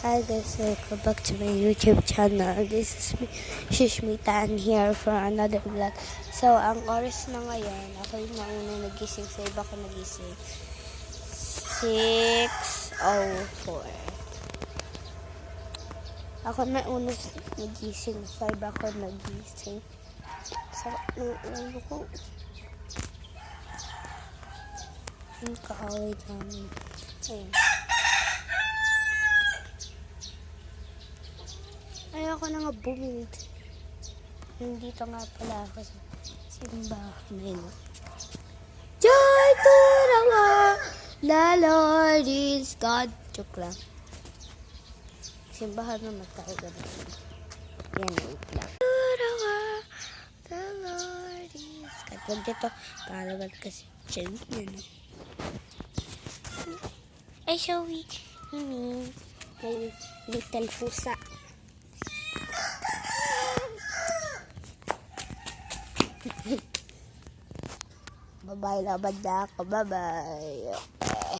Hi guys, welcome back to my YouTube channel. This is me, Shishmita, and here for another vlog. So, ang oras na ngayon, ako yung nauna nagising, sa iba ko nagising. 6:04. Ako na una nagising, 5 ako nagising. So, ulo ko. Yung kaaway namin. Ayun. Ayoko na nga bumili. Nandito nga pala ako sa simbahan na yun. Joy to the world, the Lord is God. Joke lang. Simbahan naman tayo ganun. Yan, wait lang. To the world, the Lord is God. Huwag dito, palaman kasi dyan. Yan. Ay, Showy. Mimi. May little pusa. Bye-bye, laban na ako. Bye-bye.